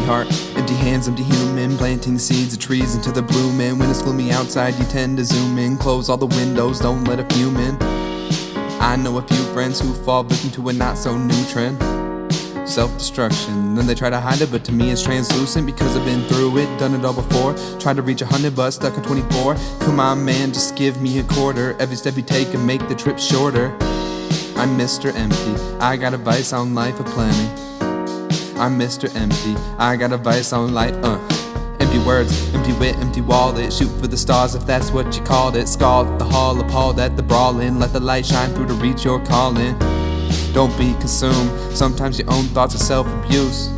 heart, empty hands, empty human, planting seeds of trees into the blooming. When it's gloomy outside, you tend to zoom in, close all the windows, don't let a few in. I know a few friends who fall victim to a not so new trend, self-destruction. Then they try to hide it, but to me it's translucent, because I've been through it, done it all before. Tried to reach 100 but stuck at 24. Come on man, just give me a quarter. Every step you take and make the trip shorter. I'm Mr. Empty, I got advice on life aplenty. I'm Mr. Empty, I got advice on life, Empty words, empty wit, empty wallet. Shoot for the stars if that's what you called it. Scald at the hall, appalled at the brawling. Let the light shine through to reach your calling. Don't be consumed, sometimes your own thoughts are self-abuse.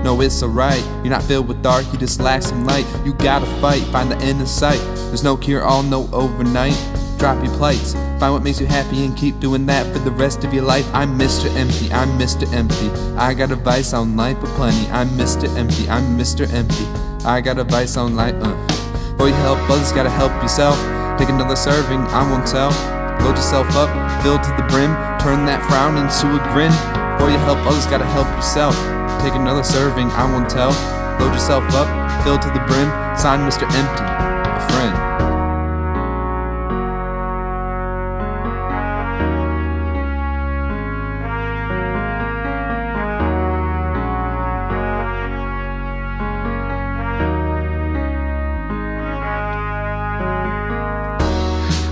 No, it's alright, you're not filled with dark, you just lack some light. You gotta fight, find the end in sight. There's no cure-all, no overnight. Drop your plights, find what makes you happy and keep doing that for the rest of your life. I'm Mr. Empty, I'm Mr. Empty, I got advice on life aplenty. I'm Mr. Empty, I'm Mr. Empty, I got advice on life, Before you help others, gotta help yourself. Take another serving, I won't tell. Load yourself up, fill to the brim, turn that frown into a grin. Before you help others, gotta help yourself. Take another serving, I won't tell. Load yourself up, fill to the brim, sign Mr. Empty, a friend.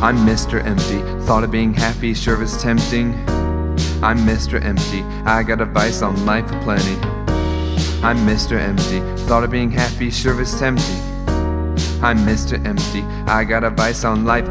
I'm Mr. Empty, thought of being happy sure is tempting. I'm Mr. Empty, I got advice on life aplenty. I'm Mr. Empty, thought of being happy sure is tempting. I'm Mr. Empty, I got advice on life,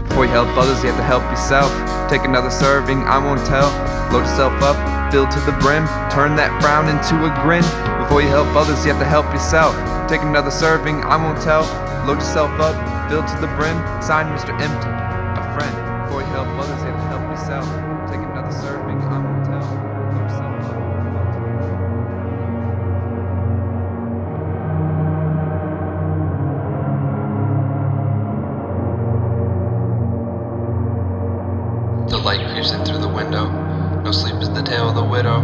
Before you help others, you have to help yourself. Take another serving, I won't tell. Load yourself up, fill to the brim, turn that frown into a grin. Before you help others, you have to help yourself. Take another serving, I won't tell. Load yourself up, fill to the brim, sign Mr. Empty, a friend. Before you help others, you have to help yourself. Take another serving, I won't tell. Load yourself up, fill to the brim. The light creeps in through the window. No sleep is the tale of the widow.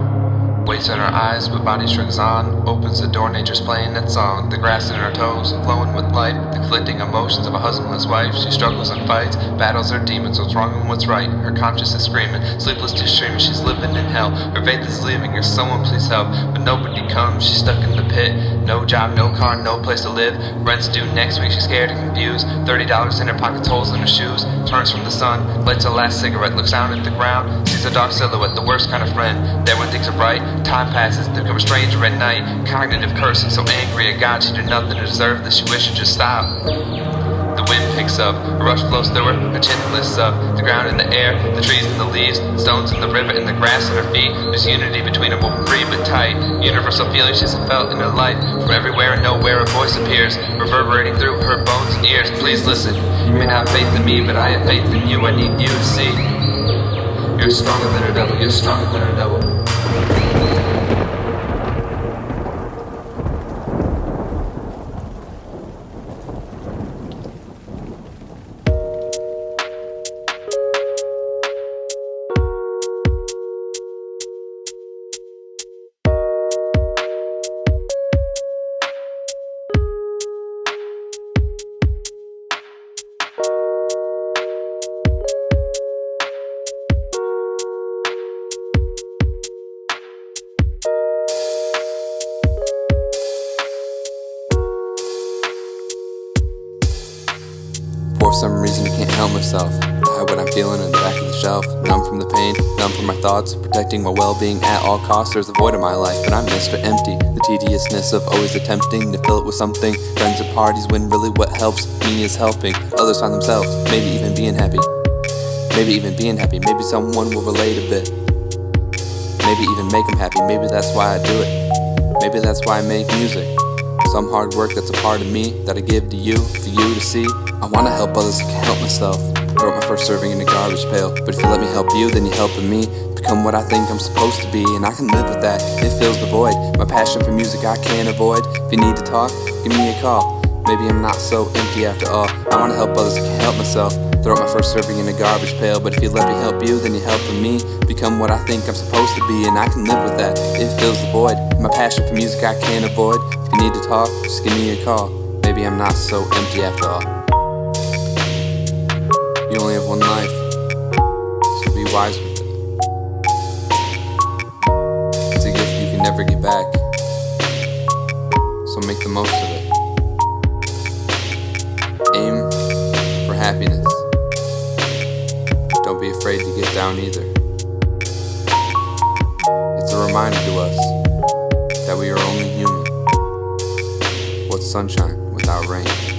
Waits in her eyes, but body shrinks on. Opens the door, nature's playing that song. The grass in her toes, flowing with life. The conflicting emotions of a husbandless wife. She struggles and fights, battles her demons. What's wrong and what's right? Her conscience is screaming, sleepless to streaming. She's living in hell. Her faith is leaving her. Someone please help, but nobody comes. She's stuck in the pit. No job, no car, no place to live. Rent's due next week. She's scared and confused. $30 in her pockets, holes in her shoes. Turns from the sun, lights her last cigarette. Looks down at the ground, sees a dark silhouette. The worst kind of friend. That when things are bright. Time passes, they become a stranger at night. Cognitive cursing, so angry at God she did nothing to deserve this. She wished she'd just stop. The wind picks up, a rush flows through her, her chin lifts up. The ground in the air, the trees and the leaves, stones in the river and the grass at her feet. There's unity between them, woven free but tight. Universal feeling she's felt in her life. From everywhere and nowhere a voice appears, reverberating through her bones and ears. Please listen, you may not have faith in me, but I have faith in you. I need you to see. You're stronger than a devil, you're stronger than a devil. For some reason I can't help myself. I hide what I'm feeling in the back of the shelf. Numb from the pain, numb from my thoughts. Protecting my well-being at all costs. There's a void in my life, but I'm Mr. Empty. The tediousness of always attempting to fill it with something. Friends at parties when really what helps me is helping others find themselves. Maybe even being happy. Maybe even being happy. Maybe someone will relate a bit. Maybe even make them happy. Maybe that's why I do it. Maybe that's why I make music. Some hard work that's a part of me that I give to you, for you to see. I wanna help others, I can't help myself. I wrote my first serving in a garbage pail. But if you let me help you, then you're helping me become what I think I'm supposed to be. And I can live with that, it fills the void. My passion for music I can't avoid. If you need to talk, give me a call. Maybe I'm not so empty after all. I wanna help others, I can't help myself. Throw out my first serving in a garbage pail, but if you let me help you, then you're helping me become what I think I'm supposed to be, and I can live with that. It fills the void. My passion for music I can't avoid. If you need to talk, just give me a call. Maybe I'm not so empty after all. You only have one life, so be wise with it. It's a gift you can never get back, so make the most of it. Aim for happiness. Don't be afraid to get down either. It's a reminder to us that we are only human. What's sunshine without rain?